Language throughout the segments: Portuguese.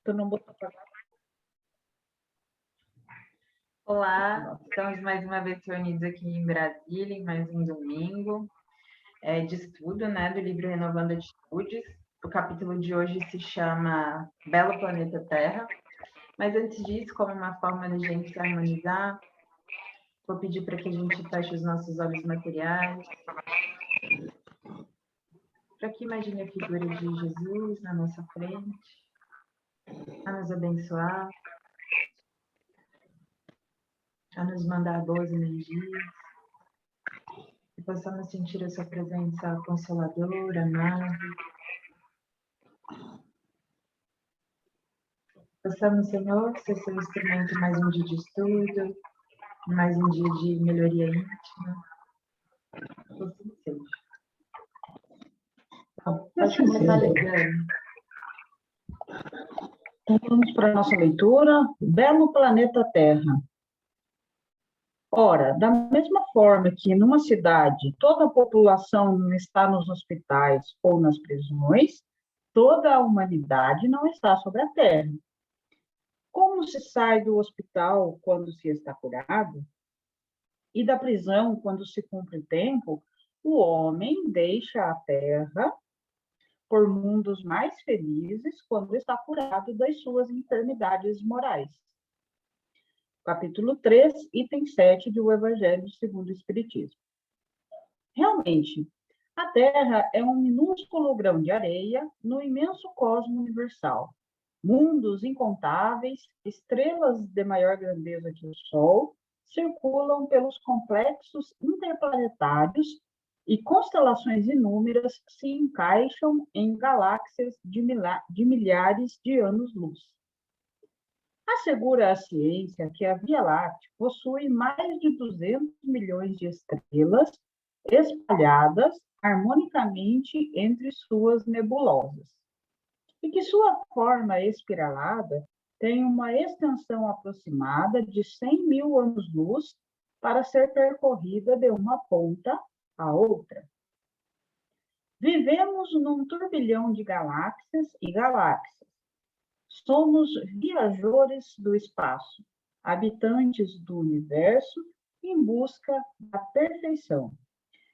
Tu não botou pra... Olá, estamos mais uma vez reunidos aqui em Brasília, em mais um domingo de estudo, né, do livro Renovando Atitudes. O capítulo de hoje se chama Belo Planeta Terra. Mas antes disso, como uma forma de a gente se harmonizar, vou pedir para que a gente feche os nossos olhos materiais, para que imagine a figura de Jesus na nossa frente, a nos abençoar, a nos mandar boas energias, que possamos sentir a sua presença consoladora, amável. Possamos, Senhor, ser seu instrumento em mais um dia de estudo, mais um dia de melhoria íntima. Que assim seja. Bom, pode começar ligando. Então, vamos para a nossa leitura. Belo Planeta Terra. Ora, da mesma forma que numa cidade toda a população não está nos hospitais ou nas prisões, toda a humanidade não está sobre a terra. Como se sai do hospital quando se está curado, e da prisão quando se cumpre o tempo, o homem deixa a terra por mundos mais felizes quando está curado das suas enfermidades morais. Capítulo 3, item 7 do Evangelho segundo o Espiritismo. Realmente, a Terra é um minúsculo grão de areia no imenso cosmo universal. Mundos incontáveis, estrelas de maior grandeza que o Sol, circulam pelos complexos interplanetários e constelações inúmeras se encaixam em galáxias de milhares de anos-luz. Assegura a ciência que a Via Láctea possui mais de 200 milhões de estrelas espalhadas harmonicamente entre suas nebulosas, e que sua forma espiralada tem uma extensão aproximada de 100 mil anos-luz para ser percorrida de uma ponta à outra. Vivemos num turbilhão de galáxias e galáxias. Somos viajores do espaço, habitantes do universo em busca da perfeição.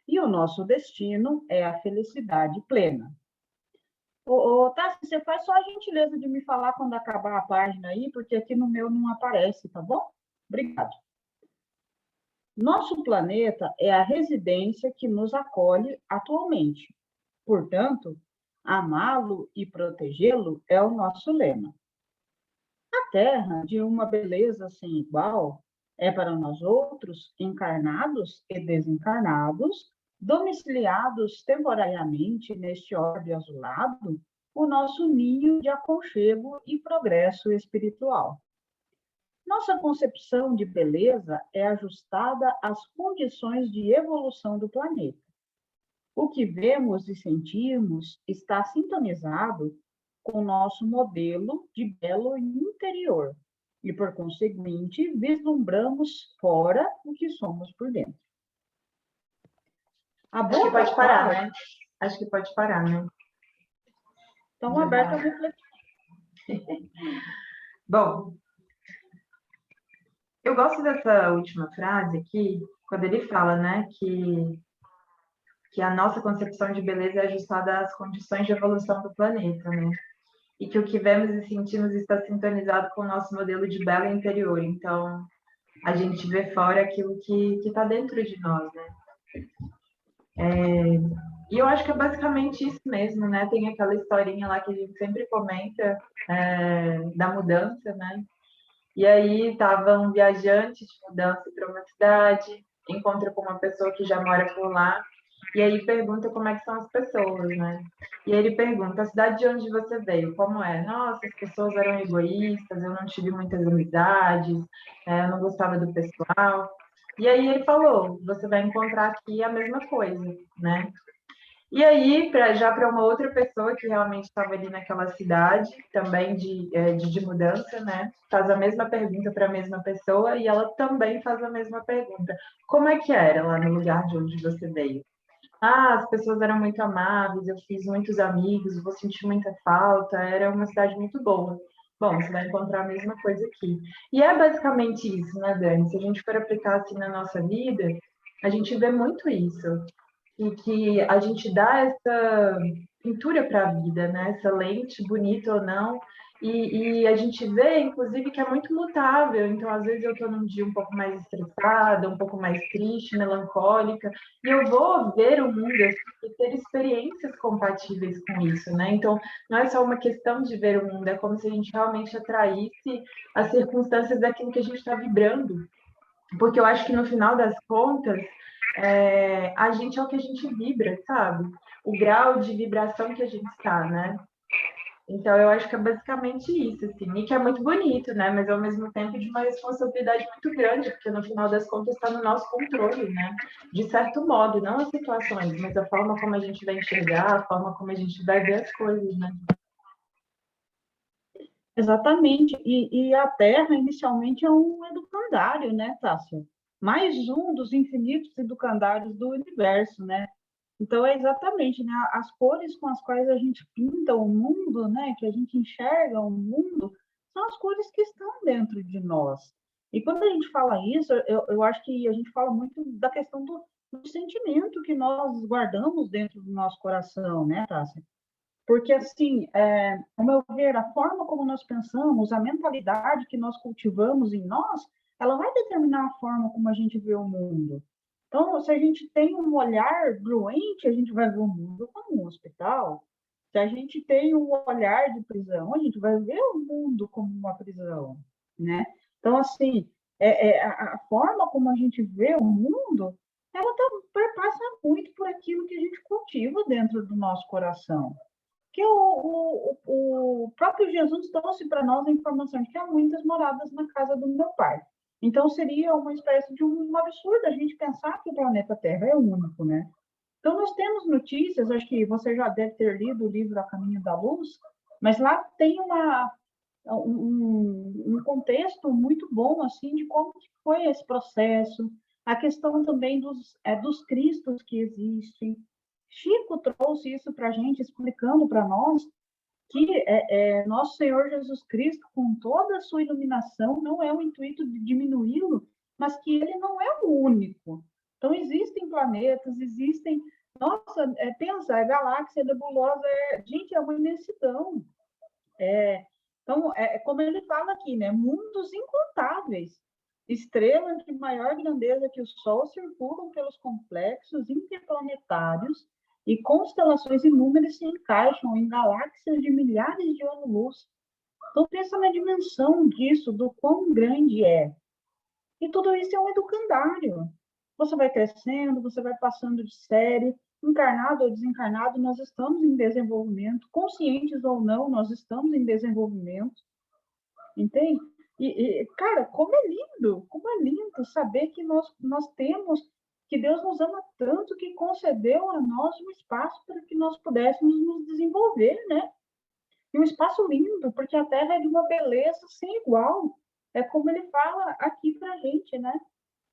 E o nosso destino é a felicidade plena. Tassi, você faz só a gentileza de me falar quando acabar a página aí, porque aqui no meu não aparece, tá bom? Obrigado. Nosso planeta é a residência que nos acolhe atualmente. Portanto, amá-lo e protegê-lo é o nosso lema. A Terra, de uma beleza sem igual, é para nós outros, encarnados e desencarnados, domiciliados temporariamente neste orbe azulado, o nosso ninho de aconchego e progresso espiritual. Nossa concepção de beleza é ajustada às condições de evolução do planeta. O que vemos e sentimos está sintonizado com o nosso modelo de belo interior e, por conseguinte, vislumbramos fora o que somos por dentro. Acho que pode parar, né? Acho que pode parar, né? Então, aberta a reflexão. Bom, eu gosto dessa última frase aqui, quando ele fala, né, que a nossa concepção de beleza é ajustada às condições de evolução do planeta, né? E que o que vemos e sentimos está sintonizado com o nosso modelo de belo interior. Então, a gente vê fora aquilo que está dentro de nós, né? E eu acho que é basicamente isso mesmo, né? Tem aquela historinha lá que a gente sempre comenta da mudança, né? E aí estava um viajante de mudança para uma cidade, encontra com uma pessoa que já mora por lá, e aí pergunta como é que são as pessoas, né? E aí ele pergunta, a cidade de onde você veio, como é? Nossa, as pessoas eram egoístas, eu não tive muitas amizades, eu não gostava do pessoal. E aí ele falou, você vai encontrar aqui a mesma coisa, né? E aí, já para uma outra pessoa que realmente estava ali naquela cidade, também de mudança, né? Faz a mesma pergunta para a mesma pessoa e ela também faz a mesma pergunta. Como é que era lá no lugar de onde você veio? Ah, as pessoas eram muito amáveis, eu fiz muitos amigos, vou sentir muita falta, era uma cidade muito boa. Bom, você vai encontrar a mesma coisa aqui. E é basicamente isso, né, Dani? Se a gente for aplicar assim na nossa vida, a gente vê muito isso. E que a gente dá essa pintura para a vida, né? Essa lente, bonita ou não. E a gente vê, inclusive, que é muito mutável. Então, às vezes, eu estou num dia um pouco mais estressada, um pouco mais triste, melancólica, e eu vou ver o mundo assim, e ter experiências compatíveis com isso, né? Então, não é só uma questão de ver o mundo, é como se a gente realmente atraísse as circunstâncias daquilo que a gente está vibrando. Porque eu acho que no final das contas, a gente é o que a gente vibra, sabe? O grau de vibração que a gente está, né? Então, eu acho que é basicamente isso, assim, e que é muito bonito, né? Mas ao mesmo tempo de uma responsabilidade muito grande, porque no final das contas está no nosso controle, né? De certo modo, não as situações, mas a forma como a gente vai enxergar, a forma como a gente vai ver as coisas, né? Exatamente. E a Terra, inicialmente, é um educandário, né, Tássio? Mais um dos infinitos educandários do universo, né? Então, é exatamente, né? As cores com as quais a gente pinta o mundo, né? Que a gente enxerga o mundo, são as cores que estão dentro de nós. E quando a gente fala isso, eu acho que a gente fala muito da questão do sentimento que nós guardamos dentro do nosso coração, né, Tássia? Porque, assim, ao meu ver, a forma como nós pensamos, a mentalidade que nós cultivamos em nós, ela vai determinar a forma como a gente vê o mundo. Então, se a gente tem um olhar doente, a gente vai ver o mundo como um hospital. Se a gente tem um olhar de prisão, a gente vai ver o mundo como uma prisão, né? Então, assim, a forma como a gente vê o mundo, ela passa muito por aquilo que a gente cultiva dentro do nosso coração que o próprio Jesus trouxe para nós a informação de que há muitas moradas na casa do meu pai. Então, seria uma espécie de um absurdo a gente pensar que o planeta Terra é único, né? Então, nós temos notícias, acho que você já deve ter lido o livro A Caminho da Luz, mas lá tem um contexto muito bom, assim, de como que foi esse processo, a questão também dos cristos que existem. Chico trouxe isso para a gente, explicando para nós que nosso Senhor Jesus Cristo, com toda a sua iluminação, não é o intuito de diminuí-lo, mas que ele não é o único. Então, existem planetas, existem. Nossa, pensa, a galáxia nebulosa gente, é uma imensidão. Então, como ele fala aqui, né? Mundos incontáveis. Estrelas de maior grandeza que o Sol circulam pelos complexos interplanetários e constelações inúmeras se encaixam em galáxias de milhares de anos-luz. Então, pensa na dimensão disso, do quão grande é. E tudo isso é um educandário. Você vai crescendo, você vai passando de série, encarnado ou desencarnado, nós estamos em desenvolvimento, conscientes ou não, nós estamos em desenvolvimento, entende? Cara, como é lindo saber que nós temos, que Deus nos ama tanto que concedeu a nós um espaço para que nós pudéssemos nos desenvolver, né? E um espaço lindo, porque a Terra é de uma beleza sem igual. É como ele fala aqui para a gente, né?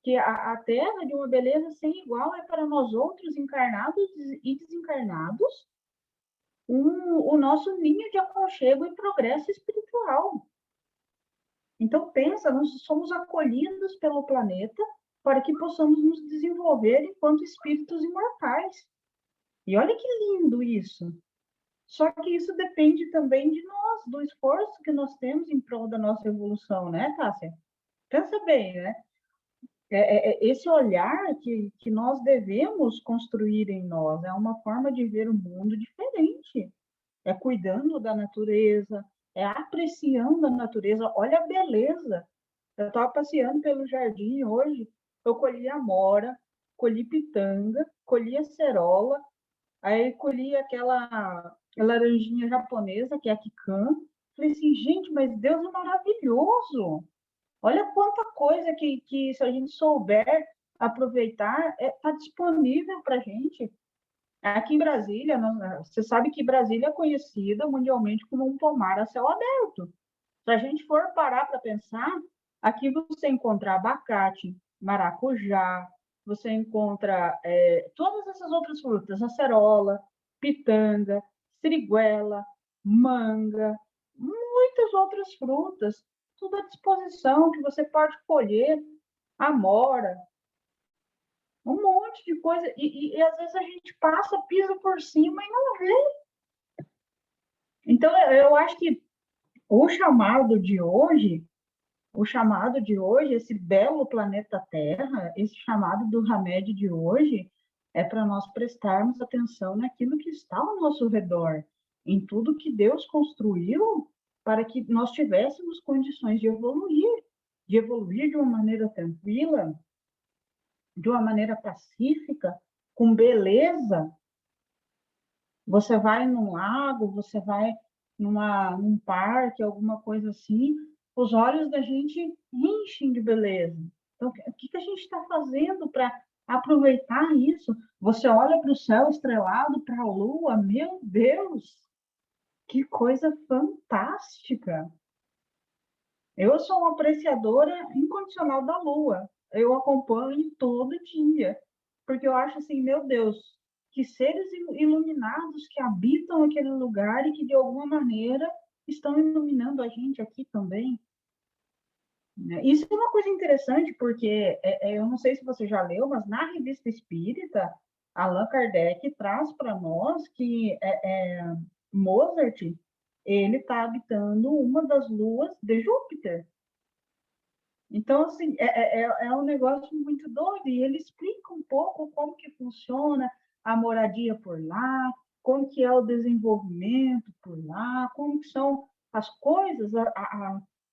Que a Terra, de uma beleza sem igual, é para nós outros encarnados e desencarnados o nosso ninho de aconchego e progresso espiritual. Então, pensa, nós somos acolhidos pelo planeta para que possamos nos desenvolver enquanto espíritos imortais. E olha que lindo isso. Só que isso depende também de nós, do esforço que nós temos em prol da nossa evolução, né, Tássia? Pensa bem, né? Esse olhar que nós devemos construir em nós é uma forma de ver o mundo diferente. É cuidando da natureza, é apreciando a natureza. Olha a beleza. Eu estava passeando pelo jardim hoje, eu colhi amora, colhi pitanga, colhi acerola, aí colhi aquela laranjinha japonesa, que é a kikan. Falei assim, gente, mas Deus é maravilhoso. Olha quanta coisa que se a gente souber aproveitar, está disponível para a gente. Aqui em Brasília, você sabe que Brasília é conhecida mundialmente como um pomar a céu aberto. Se a gente for parar para pensar, aqui você encontra abacate, maracujá, você encontra todas essas outras frutas, acerola, pitanga, siriguela, manga, muitas outras frutas, tudo à disposição, que você pode colher, amora, um monte de coisa, e às vezes a gente passa, pisa por cima e não vê. Então, eu acho que o chamado de hoje, esse belo planeta Terra, esse chamado do Hamed de hoje, é para nós prestarmos atenção naquilo que está ao nosso redor, em tudo que Deus construiu para que nós tivéssemos condições de evoluir de uma maneira tranquila, de uma maneira pacífica, com beleza. Você vai num lago, você vai num parque, alguma coisa assim, os olhos da gente enchem de beleza. Então, o que a gente está fazendo para aproveitar isso? Você olha para o céu estrelado, para a lua, meu Deus, que coisa fantástica! Eu sou uma apreciadora incondicional da lua. Eu acompanho todo dia, porque eu acho assim, meu Deus, que seres iluminados que habitam aquele lugar e que de alguma maneira estão iluminando a gente aqui também, né? Isso é uma coisa interessante, porque eu não sei se você já leu, mas na Revista Espírita, Allan Kardec traz para nós que Mozart ele está habitando uma das luas de Júpiter. Então, assim, é um negócio muito doido, e ele explica um pouco como que funciona a moradia por lá, como que é o desenvolvimento por lá, como que são as coisas,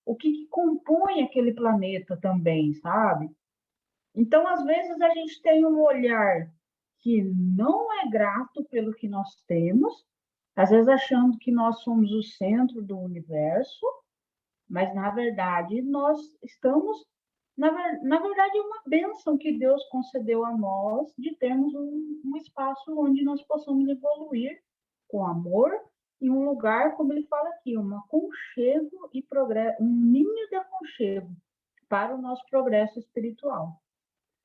o que compõe aquele planeta também, sabe? Então, às vezes, a gente tem um olhar que não é grato pelo que nós temos, às vezes achando que nós somos o centro do universo, mas, na verdade, nós estamos... Na verdade, é uma bênção que Deus concedeu a nós de termos um espaço onde nós possamos evoluir com amor e um lugar, como ele fala aqui, um aconchego e progresso, um ninho de aconchego para o nosso progresso espiritual.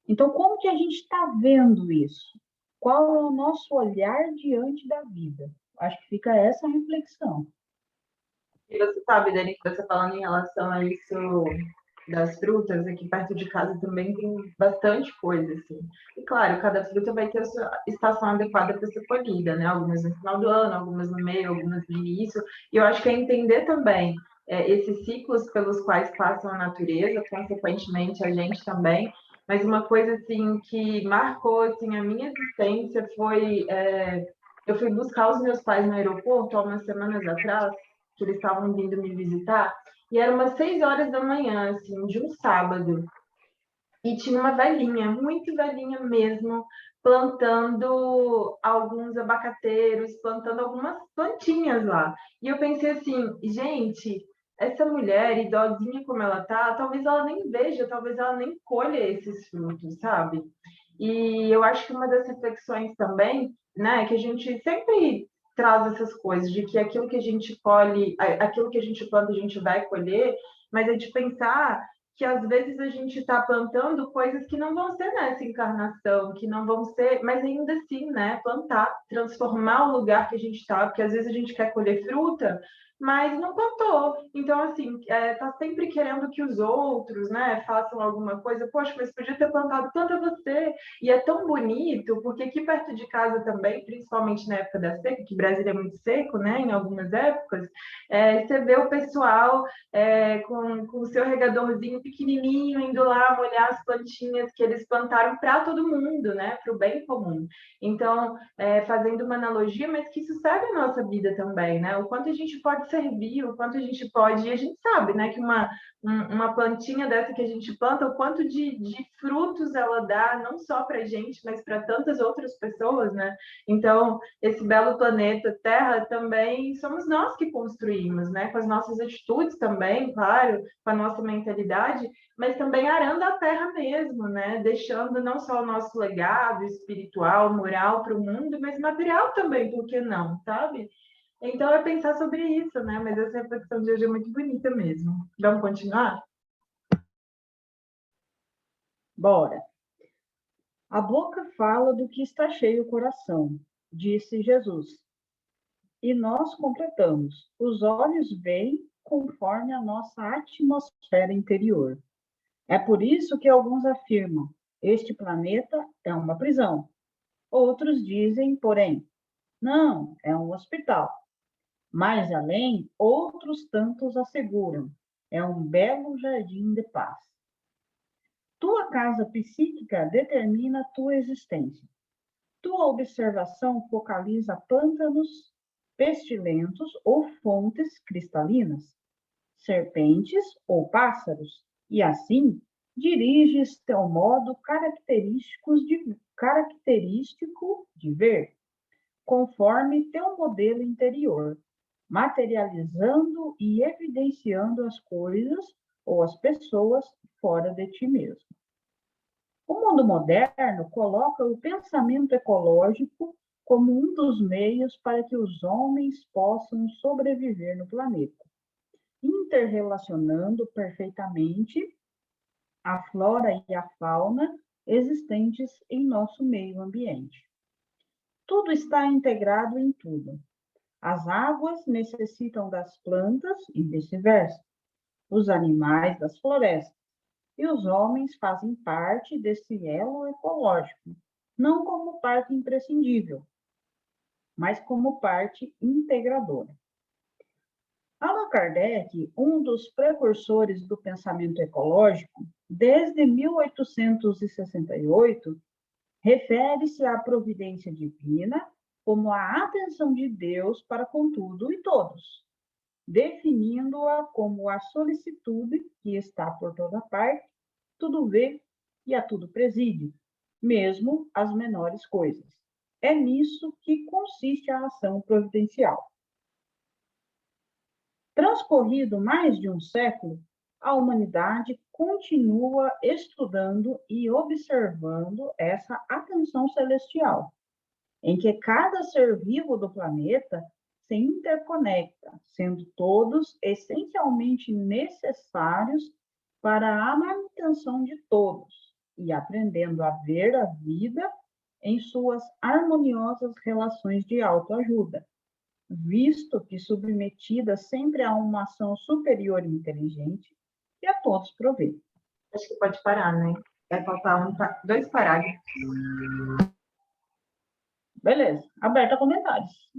Então, como que a gente está vendo isso? Qual é o nosso olhar diante da vida? Acho que fica essa reflexão. E você sabe, Dani, que você falando em relação a isso das frutas, aqui perto de casa também tem bastante coisa, assim. E claro, cada fruta vai ter a sua estação adequada para ser colhida, né? Algumas no final do ano, algumas no meio, algumas no início. E eu acho que é entender também esses ciclos pelos quais passa a natureza, consequentemente a gente também. Mas uma coisa, assim, que marcou, assim, a minha existência foi... eu fui buscar os meus pais no aeroporto há umas semanas atrás, que eles estavam vindo me visitar, e era umas 6 horas da manhã, assim, de um sábado. E tinha uma velhinha, muito velhinha mesmo, plantando alguns abacateiros, plantando algumas plantinhas lá. E eu pensei assim, gente, essa mulher, idosinha como ela tá, talvez ela nem veja, talvez ela nem colha esses frutos, sabe? E eu acho que uma das reflexões também, né, que a gente sempre traz essas coisas, de que aquilo que a gente colhe, aquilo que a gente planta, a gente vai colher, mas é de pensar que às vezes a gente está plantando coisas que não vão ser nessa encarnação, que não vão ser, mas ainda assim, né, plantar, transformar o lugar que a gente está, porque às vezes a gente quer colher fruta, mas não plantou. Então, assim, tá sempre querendo que os outros, né, façam alguma coisa. Poxa, mas podia ter plantado planta você. E é tão bonito, porque aqui perto de casa também, principalmente na época da seca, que Brasília é muito seco, né, em algumas épocas, você vê o pessoal com o seu regadorzinho pequenininho, indo lá molhar as plantinhas que eles plantaram para todo mundo, né, para o bem comum. Então, fazendo uma analogia, mas que isso serve a nossa vida também, né, o quanto a gente pode servir, o quanto a gente pode, e a gente sabe, né, que uma plantinha dessa que a gente planta, o quanto de frutos ela dá, não só para a gente, mas para tantas outras pessoas, né? Então, esse belo planeta Terra também somos nós que construímos, né? Com as nossas atitudes também, claro, com a nossa mentalidade, mas também arando a Terra mesmo, né? Deixando não só o nosso legado espiritual, moral para o mundo, mas material também, por que não, sabe? Então, é pensar sobre isso, né? Mas essa reflexão de hoje é muito bonita mesmo. Vamos continuar? Bora. A boca fala do que está cheio o coração, disse Jesus. E nós completamos. Os olhos veem conforme a nossa atmosfera interior. É por isso que alguns afirmam: este planeta é uma prisão. Outros dizem, porém, não, é um hospital. Mais além, outros tantos asseguram: é um belo jardim de paz. Tua casa psíquica determina tua existência. Tua observação focaliza pântanos pestilentos ou fontes cristalinas, serpentes ou pássaros, e assim diriges teu modo característico de ver, conforme teu modelo interior, materializando e evidenciando as coisas ou as pessoas fora de ti mesmo. O mundo moderno coloca o pensamento ecológico como um dos meios para que os homens possam sobreviver no planeta, interrelacionando perfeitamente a flora e a fauna existentes em nosso meio ambiente. Tudo está integrado em tudo. As águas necessitam das plantas e vice-versa. Os animais das florestas. E os homens fazem parte desse elo ecológico, não como parte imprescindível, mas como parte integradora. Allan Kardec, um dos precursores do pensamento ecológico, desde 1868, refere-se à providência divina como a atenção de Deus para com tudo e todos, definindo-a como a solicitude que está por toda parte, tudo vê e a tudo preside, mesmo as menores coisas. É nisso que consiste a ação providencial. Transcorrido mais de um século, a humanidade continua estudando e observando essa atenção celestial, em que cada ser vivo do planeta se interconecta, sendo todos essencialmente necessários para a manutenção de todos, e aprendendo a ver a vida em suas harmoniosas relações de autoajuda, visto que submetida sempre a uma ação superior e inteligente, que a todos provê. Acho que pode parar, né? Vai faltar dois parágrafos. Beleza, aberta a comentários.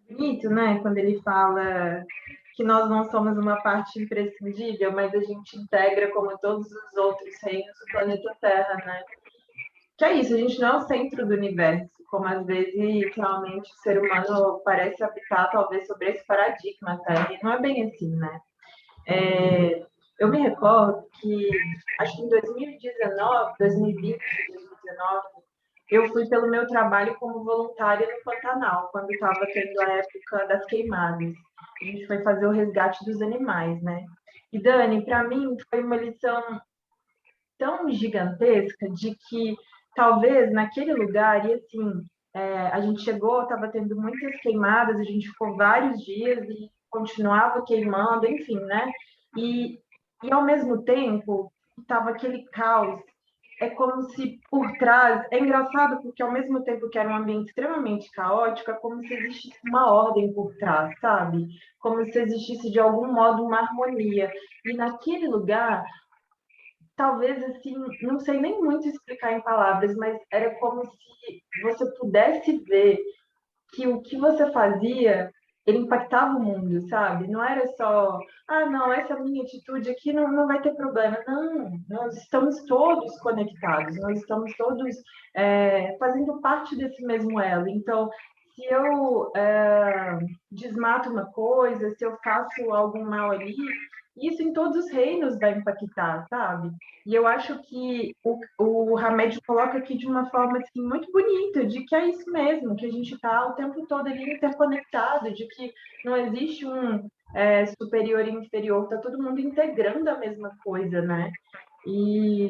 Bonito, né? Quando ele fala que nós não somos uma parte imprescindível, mas a gente integra como todos os outros reinos do planeta Terra, né? Que é isso, a gente não é o centro do universo, como às vezes realmente o ser humano parece habitar talvez sobre esse paradigma até, e não é bem assim, né? Eu me recordo que, acho que em 2019, 2020, 2019, eu fui pelo meu trabalho como voluntária no Pantanal, quando estava tendo a época das queimadas. A gente foi fazer o resgate dos animais, né? E, Dani, para mim foi uma lição tão gigantesca de que talvez naquele lugar, e assim, a gente chegou, estava tendo muitas queimadas, a gente ficou vários dias e continuava queimando, enfim, né? E ao mesmo tempo, estava aquele caos. É como se por trás. É engraçado porque, ao mesmo tempo que era um ambiente extremamente caótico, é como se existisse uma ordem por trás, sabe? Como se existisse, de algum modo, uma harmonia. E naquele lugar, talvez assim, não sei nem muito explicar em palavras, mas era como se você pudesse ver que o que você fazia, ele impactava o mundo, sabe? Não era só, não, essa minha atitude aqui não vai ter problema. Não, nós estamos todos conectados, nós estamos todos fazendo parte desse mesmo elo. Então, se eu desmato uma coisa, se eu faço algum mal ali, isso em todos os reinos vai impactar, sabe? E eu acho que o Hamed coloca aqui de uma forma assim, muito bonita, de que é isso mesmo, que a gente está o tempo todo ali interconectado, de que não existe um superior e inferior, está todo mundo integrando a mesma coisa, né? E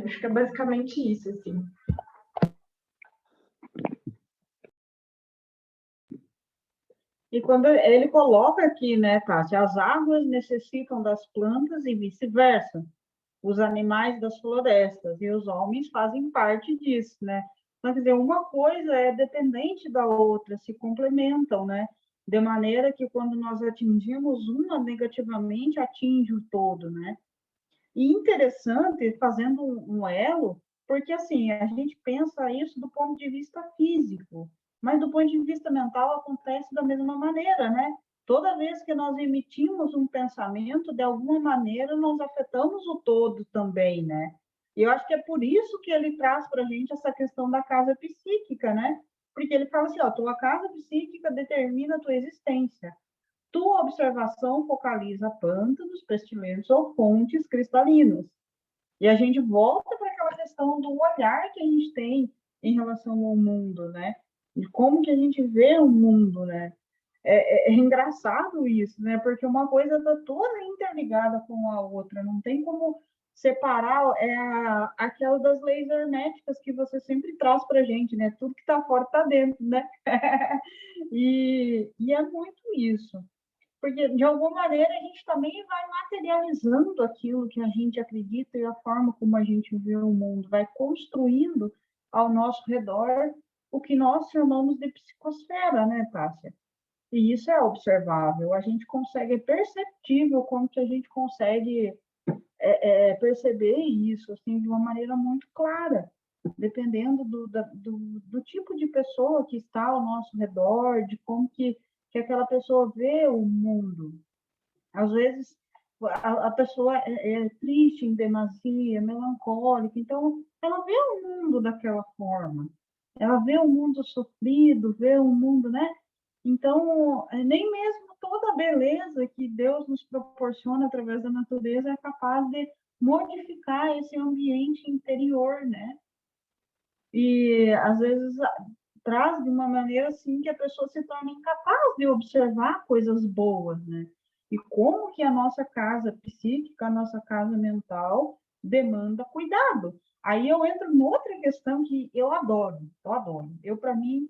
acho que é basicamente isso, assim. E quando ele coloca aqui, né, Tássia, as águas necessitam das plantas e vice-versa, os animais das florestas, e os homens fazem parte disso, né? Então, quer dizer, uma coisa é dependente da outra, se complementam, né? De maneira que quando nós atingimos uma negativamente, atinge o todo, né? E interessante, fazendo um elo, porque assim, a gente pensa isso do ponto de vista físico, mas do ponto de vista mental acontece da mesma maneira, né? Toda vez que nós emitimos um pensamento, de alguma maneira nós afetamos o todo também, né? E eu acho que é por isso que ele traz para a gente essa questão da casa psíquica, né? Porque ele fala assim, ó, tua casa psíquica determina a tua existência. Tua observação focaliza pântanos, pestilentos ou fontes cristalinas. E a gente volta para aquela questão do olhar que a gente tem em relação ao mundo, né? De como que a gente vê o mundo, né? É engraçado isso, né? Porque uma coisa está toda interligada com a outra, não tem como separar, aquela das leis herméticas que você sempre traz para a gente, né? Tudo que está fora está dentro, né? E é muito isso. Porque, de alguma maneira, a gente também vai materializando aquilo que a gente acredita e a forma como a gente vê o mundo, vai construindo ao nosso redor o que nós chamamos de psicosfera, né, Tássia? E isso é observável, a gente consegue, é perceptível como que a gente consegue perceber isso, assim, de uma maneira muito clara, dependendo do tipo de pessoa que está ao nosso redor, de como que aquela pessoa vê o mundo. Às vezes, a pessoa é triste em demasia, melancólica, então ela vê o mundo daquela forma. Ela vê o mundo sofrido, vê o mundo, né? Então, nem mesmo toda a beleza que Deus nos proporciona através da natureza é capaz de modificar esse ambiente interior, né? E às vezes traz de uma maneira assim que a pessoa se torna incapaz de observar coisas boas, né? E como que a nossa casa psíquica, a nossa casa mental demanda cuidado. Aí eu entro noutra questão que eu adoro, eu adoro. Eu, para mim,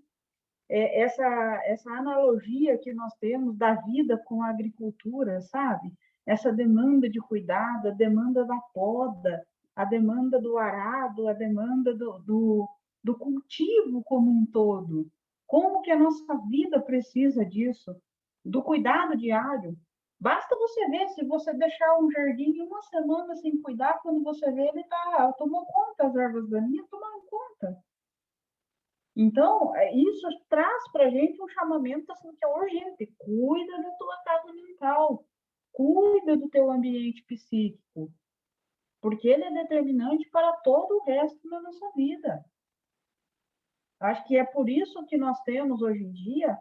essa analogia que nós temos da vida com a agricultura, sabe? Essa demanda de cuidado, a demanda da poda, a demanda do arado, a demanda do cultivo como um todo. Como que a nossa vida precisa disso? Do cuidado diário. Basta você ver, se você deixar um jardim uma semana sem cuidar, quando você vê, ele tomou conta, as ervas daninhas tomaram conta. Então, isso traz para a gente um chamamento assim, que é urgente. Cuida da tua casa mental, cuida do teu ambiente psíquico, porque ele é determinante para todo o resto da nossa vida. Acho que é por isso que nós temos hoje em dia,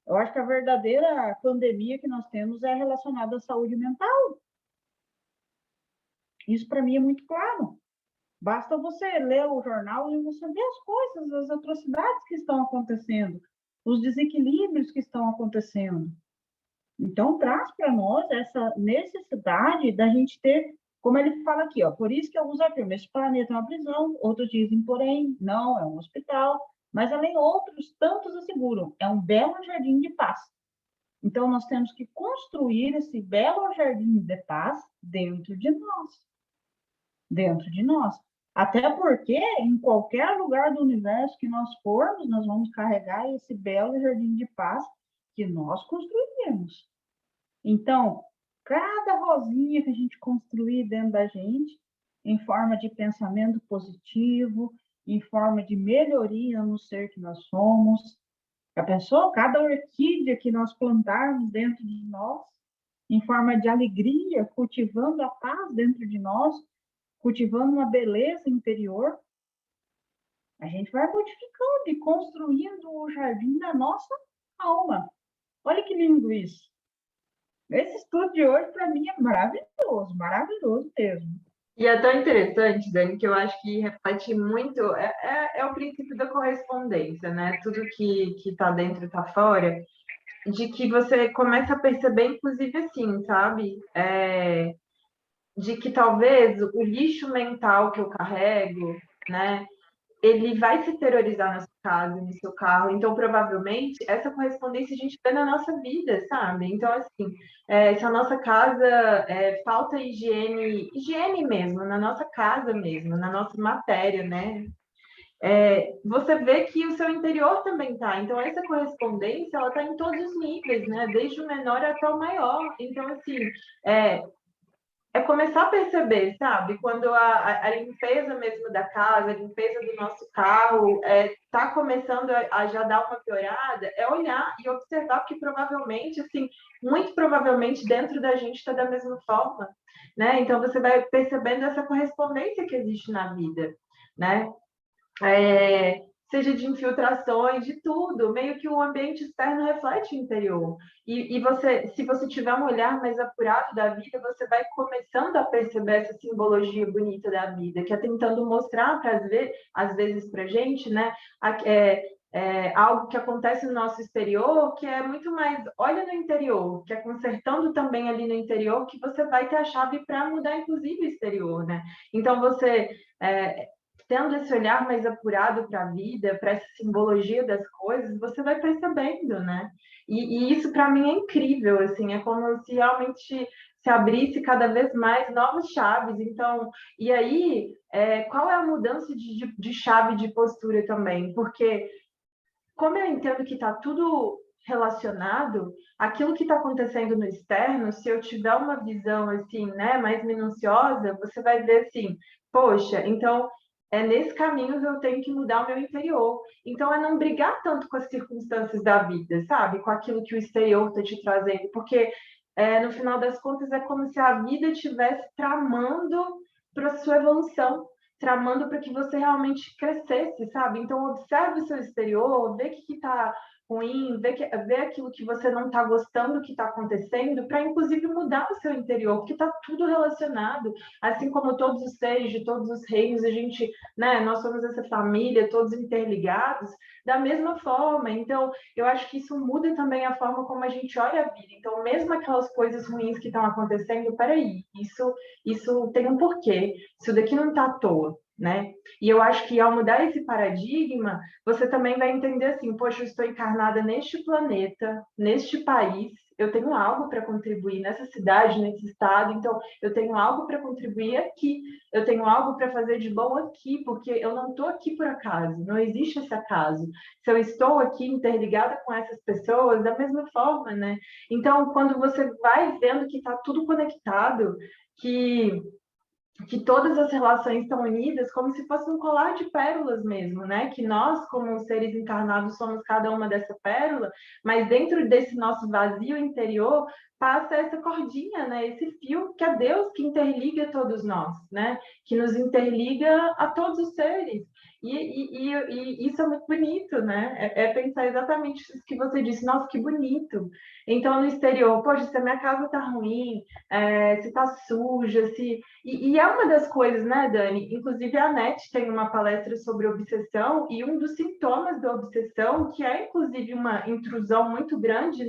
eu acho que a verdadeira pandemia que nós temos é relacionada à saúde mental. Isso para mim é muito claro. Basta você ler o jornal e você ver as coisas, as atrocidades que estão acontecendo, os desequilíbrios que estão acontecendo. Então, traz para nós essa necessidade da gente ter, como ele fala aqui, ó, por isso que alguns afirmam, esse planeta é uma prisão, outros dizem, porém, não, é um hospital, mas além outros, tantos asseguram, é um belo jardim de paz. Então, nós temos que construir esse belo jardim de paz dentro de nós. Dentro de nós. Até porque, em qualquer lugar do universo que nós formos, nós vamos carregar esse belo jardim de paz que nós construímos. Então, cada rosinha que a gente construir dentro da gente, em forma de pensamento positivo, em forma de melhoria no ser que nós somos, a pessoa, cada orquídea que nós plantarmos dentro de nós, em forma de alegria, cultivando a paz dentro de nós, cultivando uma beleza interior, a gente vai modificando e construindo o jardim da nossa alma. Olha que lindo isso. Esse estudo de hoje, para mim, é maravilhoso, maravilhoso mesmo. E é tão interessante, Dani, que eu acho que reflete muito, é o princípio da correspondência, né? Tudo que está dentro está fora, de que você começa a perceber, inclusive assim, sabe? De que talvez o lixo mental que eu carrego, né? Ele vai se exteriorizar na sua casa, no seu carro. Então, provavelmente, essa correspondência a gente vê na nossa vida, sabe? Então, assim, se a nossa casa falta higiene mesmo, na nossa casa mesmo, na nossa matéria, né? você vê que o seu interior também está. Então, essa correspondência, ela está em todos os níveis, né? Desde o menor até o maior. Então, assim, é, começar a perceber, sabe? Quando a limpeza mesmo da casa, a limpeza do nosso carro está começando a já dar uma piorada, é olhar e observar, porque provavelmente, assim, muito provavelmente dentro da gente está da mesma forma, né? Então você vai percebendo essa correspondência que existe na vida, né? Seja de infiltrações, de tudo, meio que o ambiente externo reflete o interior. E você, se você tiver um olhar mais apurado da vida, você vai começando a perceber essa simbologia bonita da vida, que é tentando mostrar, às vezes, para a gente, né, algo que acontece no nosso exterior, que é muito mais, olha no interior, que é consertando também ali no interior, que você vai ter a chave para mudar, inclusive, o exterior, né? Então, tendo esse olhar mais apurado para a vida, para essa simbologia das coisas, você vai percebendo, né? E isso para mim é incrível, assim, é como se realmente se abrisse cada vez mais novas chaves. Então, e aí, qual é a mudança de chave de postura também? Porque como eu entendo que está tudo relacionado, aquilo que está acontecendo no externo, se eu tiver uma visão assim, né, mais minuciosa, você vai ver assim, poxa, então é nesse caminho que eu tenho que mudar o meu interior. Então é não brigar tanto com as circunstâncias da vida, sabe? Com aquilo que o exterior está te trazendo, porque no final das contas é como se a vida estivesse tramando para a sua evolução, tramando para que você realmente crescesse, sabe? Então, observe o seu exterior, vê o que está ruim, vê aquilo que você não está gostando que está acontecendo, para inclusive mudar o seu interior, porque está tudo relacionado, assim como todos os seres de todos os reinos, a gente, né, nós somos essa família, todos interligados, da mesma forma. Então, eu acho que isso muda também a forma como a gente olha a vida. Então, mesmo aquelas coisas ruins que estão acontecendo, peraí, isso tem um porquê, isso daqui não está à toa, né? E eu acho que ao mudar esse paradigma, você também vai entender assim, poxa, eu estou encarnada neste planeta, neste país, eu tenho algo para contribuir nessa cidade, nesse estado, então eu tenho algo para contribuir aqui, eu tenho algo para fazer de bom aqui, porque eu não estou aqui por acaso, não existe esse acaso. Se eu estou aqui interligada com essas pessoas, da mesma forma, né? Então, quando você vai vendo que está tudo conectado, que todas as relações estão unidas como se fosse um colar de pérolas mesmo, né? Que nós, como seres encarnados, somos cada uma dessa pérola, mas dentro desse nosso vazio interior passa essa cordinha, né? Esse fio que é Deus que interliga todos nós, né? Que nos interliga a todos os seres. E isso é muito bonito, né? Pensar exatamente isso que você disse. Nossa, que bonito. Então, no exterior, poxa, se a minha casa tá ruim, se tá suja, se e é uma das coisas, né, Dani? Inclusive, a NET tem uma palestra sobre obsessão, e um dos sintomas da obsessão, que é inclusive uma intrusão muito grande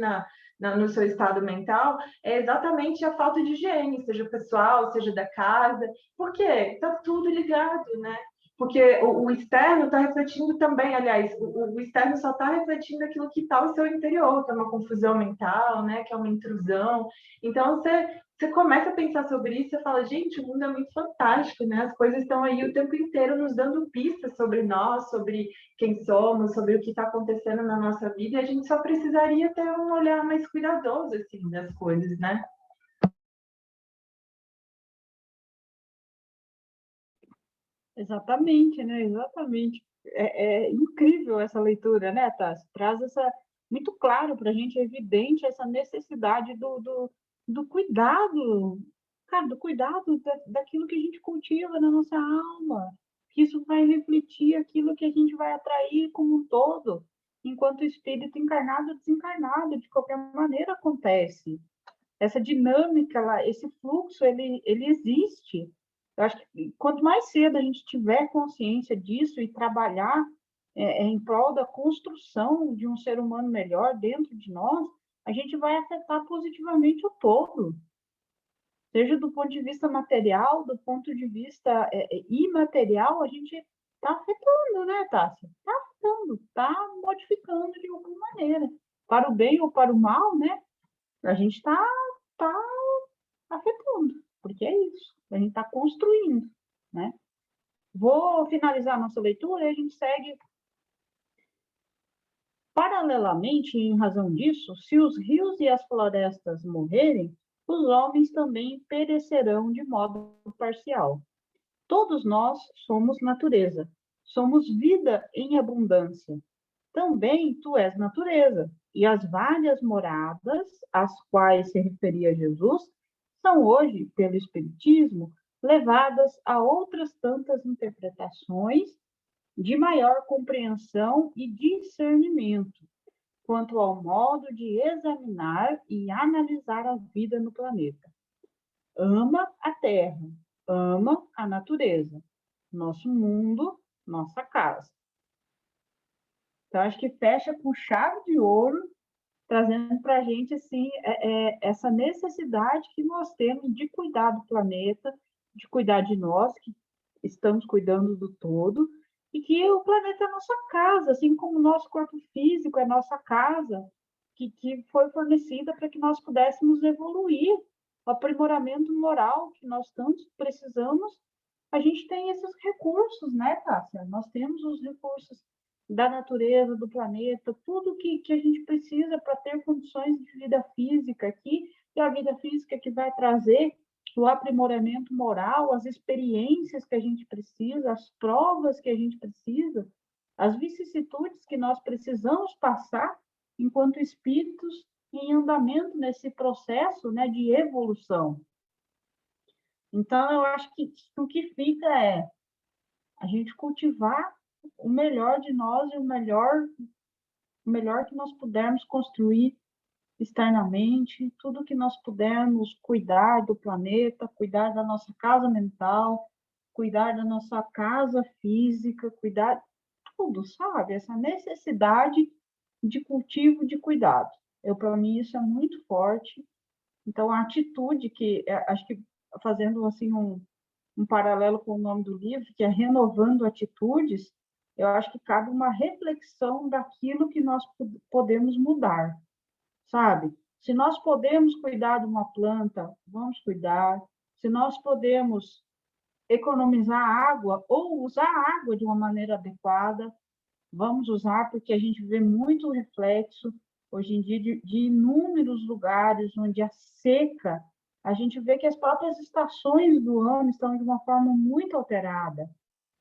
no seu estado mental, é exatamente a falta de higiene, seja pessoal, seja da casa. Por quê? Está tudo ligado, né? Porque o externo está refletindo também, aliás, o externo só está refletindo aquilo que está no seu interior, que é uma confusão mental, né? Que é uma intrusão. Então, você começa a pensar sobre isso e fala, gente, o mundo é muito fantástico, né? As coisas estão aí o tempo inteiro nos dando pistas sobre nós, sobre quem somos, sobre o que está acontecendo na nossa vida, e a gente só precisaria ter um olhar mais cuidadoso, assim, das coisas, né? Exatamente, né? Exatamente. É incrível essa leitura, né, Tassi? Traz essa muito claro para a gente, é evidente essa necessidade do cuidado, cara, do cuidado daquilo que a gente cultiva na nossa alma, que isso vai refletir aquilo que a gente vai atrair como um todo, enquanto espírito encarnado ou desencarnado, de qualquer maneira acontece. Essa dinâmica, esse fluxo, ele existe. Eu acho que quanto mais cedo a gente tiver consciência disso e trabalhar em prol da construção de um ser humano melhor dentro de nós, a gente vai afetar positivamente o todo, seja do ponto de vista material, do ponto de vista imaterial, a gente está afetando, né, Tássia? Está afetando, está modificando de alguma maneira, para o bem ou para o mal, né? A gente está afetando, porque é isso, a gente está construindo, né? Vou finalizar a nossa leitura e a gente segue. Paralelamente, em razão disso, se os rios e as florestas morrerem, os homens também perecerão de modo parcial. Todos nós somos natureza, somos vida em abundância. Também tu és natureza, e as várias moradas às quais se referia Jesus são hoje, pelo Espiritismo, levadas a outras tantas interpretações de maior compreensão e discernimento quanto ao modo de examinar e analisar a vida no planeta. Ama a Terra, ama a natureza, nosso mundo, nossa casa. Então, acho que fecha com chave de ouro, trazendo para a gente assim, essa necessidade que nós temos de cuidar do planeta, de cuidar de nós, que estamos cuidando do todo, e que o planeta é nossa casa, assim como o nosso corpo físico é nossa casa, que foi fornecida para que nós pudéssemos evoluir, o aprimoramento moral que nós tanto precisamos. A gente tem esses recursos, né, Tássia? Nós temos os recursos da natureza, do planeta, tudo que a gente precisa para ter condições de vida física aqui, e a vida física que vai trazer o aprimoramento moral, as experiências que a gente precisa, as provas que a gente precisa, as vicissitudes que nós precisamos passar enquanto espíritos em andamento nesse processo, né, de evolução. Então, eu acho que o que fica é a gente cultivar o melhor de nós e o melhor que nós pudermos construir externamente, tudo que nós pudermos cuidar do planeta, cuidar da nossa casa mental, cuidar da nossa casa física, cuidar tudo, sabe? Essa necessidade de cultivo de cuidado. Para mim, isso é muito forte. Então, a atitude que, acho que fazendo assim um paralelo com o nome do livro, que é Renovando Atitudes, eu acho que cabe uma reflexão daquilo que nós podemos mudar, sabe? Se nós podemos cuidar de uma planta, vamos cuidar. Se nós podemos economizar água ou usar a água de uma maneira adequada, vamos usar, porque a gente vê muito reflexo hoje em dia de inúmeros lugares onde a seca, a gente vê que as próprias estações do ano estão de uma forma muito alterada.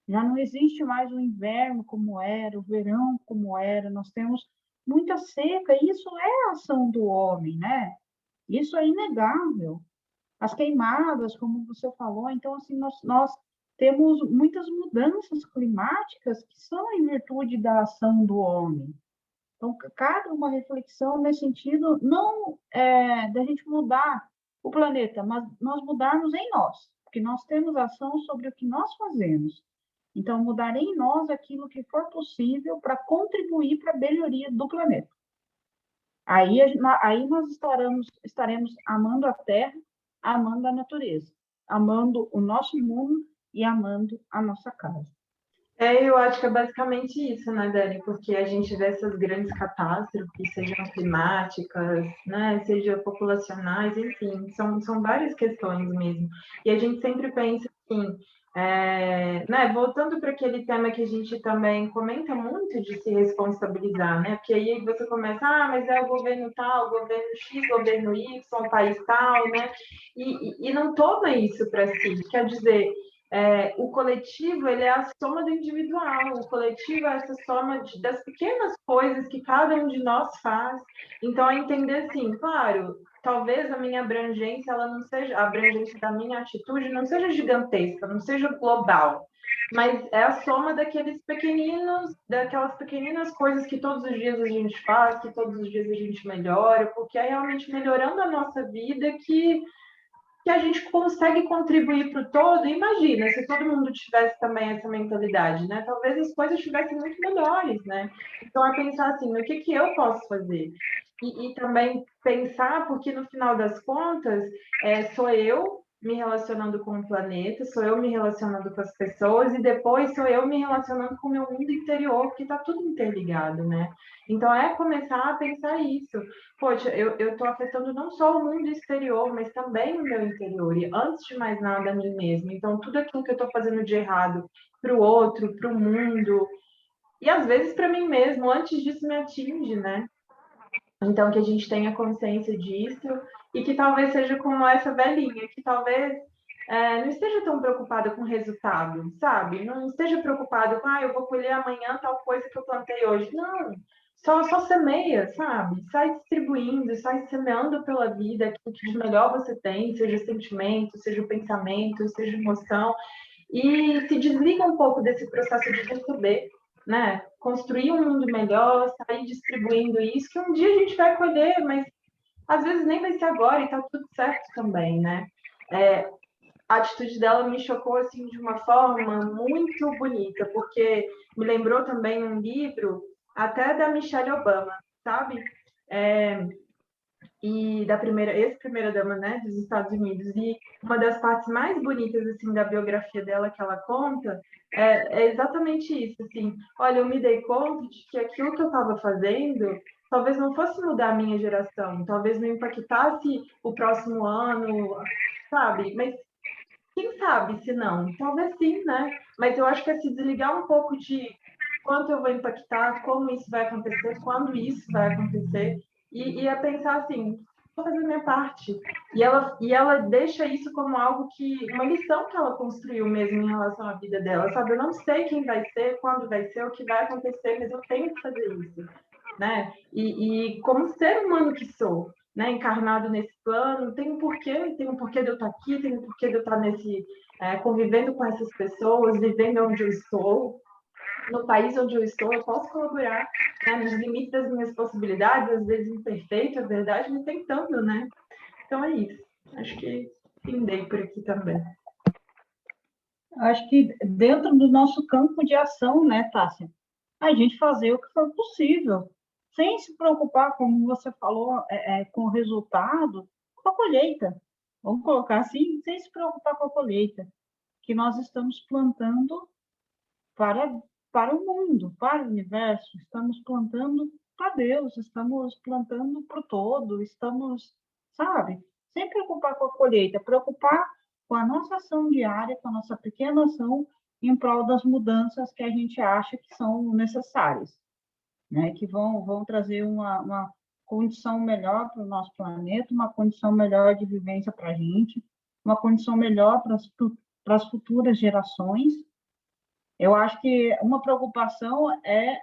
Já não existe mais o inverno como era, o verão como era, nós temos muita seca, e isso é a ação do homem, né? Isso é inegável. As queimadas, como você falou, então, assim, nós temos muitas mudanças climáticas que são em virtude da ação do homem. Então, cabe uma reflexão nesse sentido, não da gente mudar o planeta, mas nós mudarmos em nós, porque nós temos ação sobre o que nós fazemos. Então, mudar em nós aquilo que for possível para contribuir para a melhoria do planeta. Aí nós estaremos amando a Terra, amando a natureza, amando o nosso mundo e amando a nossa casa. Eu acho que é basicamente isso, né, Dani? Porque a gente vê essas grandes catástrofes, sejam climáticas, né, sejam populacionais, enfim, são várias questões mesmo. E a gente sempre pensa assim, né, voltando para aquele tema que a gente também comenta muito de se responsabilizar, né? Porque aí você começa, mas é o governo tal, governo X, governo Y, país tal, né? E não toma isso para si. Quer dizer, o coletivo ele é a soma do individual, o coletivo é essa soma das pequenas coisas que cada um de nós faz. Então, é entender assim, claro, talvez a minha abrangência, ela não seja, a abrangência da minha atitude não seja gigantesca, não seja global, mas é a soma daquelas pequeninas coisas que todos os dias a gente faz, que todos os dias a gente melhora, porque é realmente melhorando a nossa vida que a gente consegue contribuir para o todo. Imagina se todo mundo tivesse também essa mentalidade, né? Talvez as coisas estivessem muito melhores, né? Então é pensar assim, no que eu posso fazer? E também pensar, porque no final das contas, sou eu me relacionando com o planeta, sou eu me relacionando com as pessoas, e depois sou eu me relacionando com o meu mundo interior, porque está tudo interligado, né? Então, é começar a pensar isso. Poxa, eu estou afetando não só o mundo exterior, mas também o meu interior, e antes de mais nada, a mim mesma. Então, tudo aquilo que eu estou fazendo de errado para o outro, para o mundo, e às vezes para mim mesmo, antes disso me atinge, né? Então, que a gente tenha consciência disso e que talvez seja como essa velhinha, que talvez não esteja tão preocupada com o resultado, sabe? Não esteja preocupada com, eu vou colher amanhã tal coisa que eu plantei hoje. Não, só semeia, sabe? Sai distribuindo, sai semeando pela vida aquilo que de melhor você tem, seja sentimento, seja pensamento, seja emoção, e se desliga um pouco desse processo de receber, né? Construir um mundo melhor, sair distribuindo isso, que um dia a gente vai colher, mas às vezes nem vai ser agora e tá tudo certo também, né? A atitude dela me chocou assim de uma forma muito bonita, porque me lembrou também um livro até da Michelle Obama, sabe? E da ex-primeira dama, né, dos Estados Unidos. E uma das partes mais bonitas assim da biografia dela que ela conta é exatamente isso, assim. Olha, eu me dei conta de que aquilo que eu estava fazendo talvez não fosse mudar a minha geração, talvez não impactasse o próximo ano, sabe? Mas quem sabe se não? Talvez sim, né? Mas eu acho que é se desligar um pouco de quanto eu vou impactar, como isso vai acontecer, quando isso vai acontecer, e a pensar assim, vou fazer a minha parte. E ela deixa isso como algo que, uma lição que ela construiu mesmo em relação à vida dela, sabe? Eu não sei quem vai ser, quando vai ser, o que vai acontecer, mas eu tenho que fazer isso, né? E como ser humano que sou, né, encarnado nesse plano, tem um porquê de eu estar aqui, tem um porquê de eu estar convivendo com essas pessoas, vivendo onde eu estou, no país onde eu estou, eu posso colaborar, né, nos limites das minhas possibilidades, às vezes imperfeito, é verdade, mas tentando, né? Então é isso. Acho que findei por aqui também. Acho que dentro do nosso campo de ação, né, Tássia? A gente fazer o que for possível, sem se preocupar, como você falou, com o resultado, com a colheita. Vamos colocar assim, sem se preocupar com a colheita, que nós estamos plantando para, para o mundo, para o universo, estamos plantando para Deus, estamos plantando para o todo, estamos, sabe, sem preocupar com a colheita, preocupar com a nossa ação diária, com a nossa pequena ação em prol das mudanças que a gente acha que são necessárias, né, que vão trazer uma condição melhor para o nosso planeta, uma condição melhor de vivência para a gente, uma condição melhor para as futuras gerações. Eu acho que uma preocupação é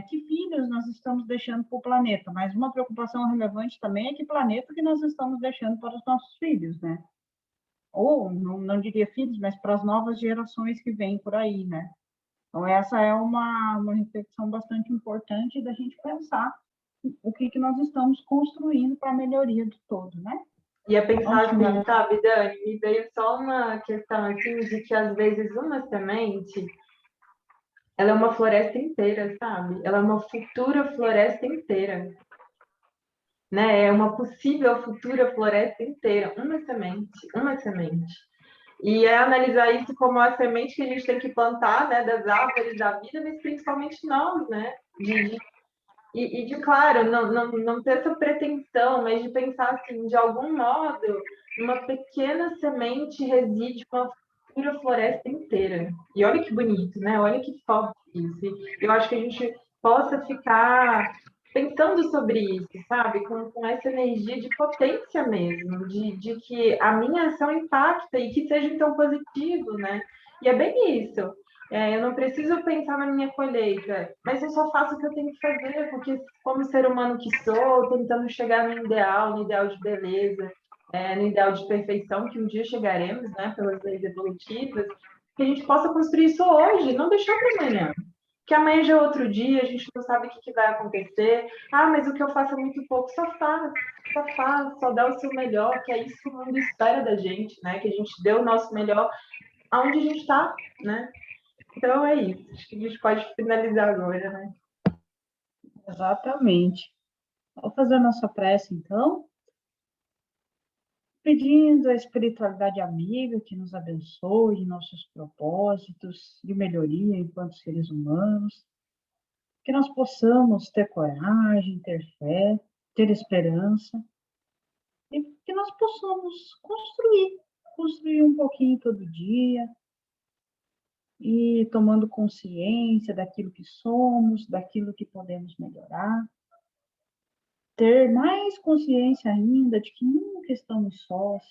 que filhos nós estamos deixando para o planeta, mas uma preocupação relevante também é que planeta que nós estamos deixando para os nossos filhos, né? Ou, não diria filhos, mas para as novas gerações que vêm por aí, né? Então, essa é uma reflexão bastante importante da gente pensar o que nós estamos construindo para a melhoria de todo, né? Ia pensar Vamos assim, finalizar. sabe, Dani, me veio só uma questão assim de que às vezes uma semente ela é uma floresta inteira, sabe? Ela é uma futura floresta inteira, né? É uma possível futura floresta inteira, uma semente, uma semente. E é analisar isso como a semente que a gente tem que plantar, né, das árvores da vida, mas principalmente nós, né? Claro, não ter essa pretensão, mas de pensar assim, de algum modo, uma pequena semente reside uma futura floresta inteira. E olha que bonito, né? Olha que forte isso. E eu acho que a gente possa ficar pensando sobre isso, sabe? Com essa energia de potência mesmo, de que a minha ação impacta e que seja então positivo, né? E é bem isso. Eu não preciso pensar na minha colheita, mas eu só faço o que eu tenho que fazer, porque como ser humano que sou, tentando chegar no ideal de beleza, no ideal de perfeição, que um dia chegaremos, né, pelas leis evolutivas, que a gente possa construir isso hoje, não deixar para amanhã. Que amanhã já é outro dia, a gente não sabe o que vai acontecer. Ah, mas o que eu faço é muito pouco. Só dá o seu melhor, que é isso que o mundo espera da gente, né? Que a gente dê o nosso melhor aonde a gente está, né? Então é isso. Acho que a gente pode finalizar agora, né? Exatamente. Vou fazer a nossa prece, então. pedindo à espiritualidade amiga que nos abençoe em nossos propósitos de melhoria enquanto seres humanos, que nós possamos ter coragem, ter fé, ter esperança, e que nós possamos construir um pouquinho todo dia, e tomando consciência daquilo que somos, daquilo que podemos melhorar, ter mais consciência ainda de que nunca estamos sós,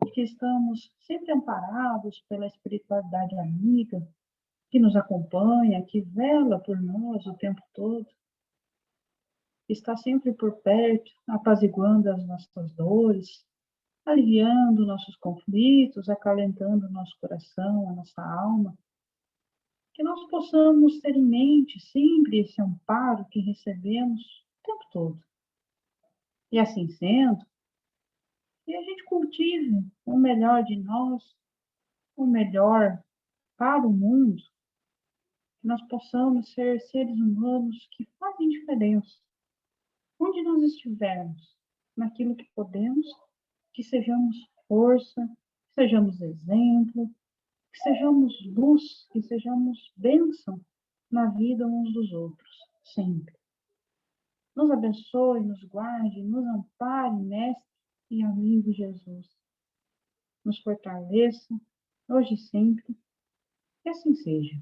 de que estamos sempre amparados pela espiritualidade amiga, que nos acompanha, que vela por nós o tempo todo, está sempre por perto, apaziguando as nossas dores, aliviando nossos conflitos, acalentando nosso coração, a nossa alma, que nós possamos ter em mente sempre esse amparo que recebemos o tempo todo. E assim sendo, que a gente cultive o melhor de nós, o melhor para o mundo, que nós possamos ser seres humanos que fazem diferença. Onde nós estivermos, naquilo que podemos, que sejamos força, que sejamos exemplo, que sejamos luz, que sejamos bênção na vida uns dos outros, sempre. Nos abençoe, nos guarde, nos ampare, mestre e amigo Jesus. Nos fortaleça, hoje e sempre, que assim seja.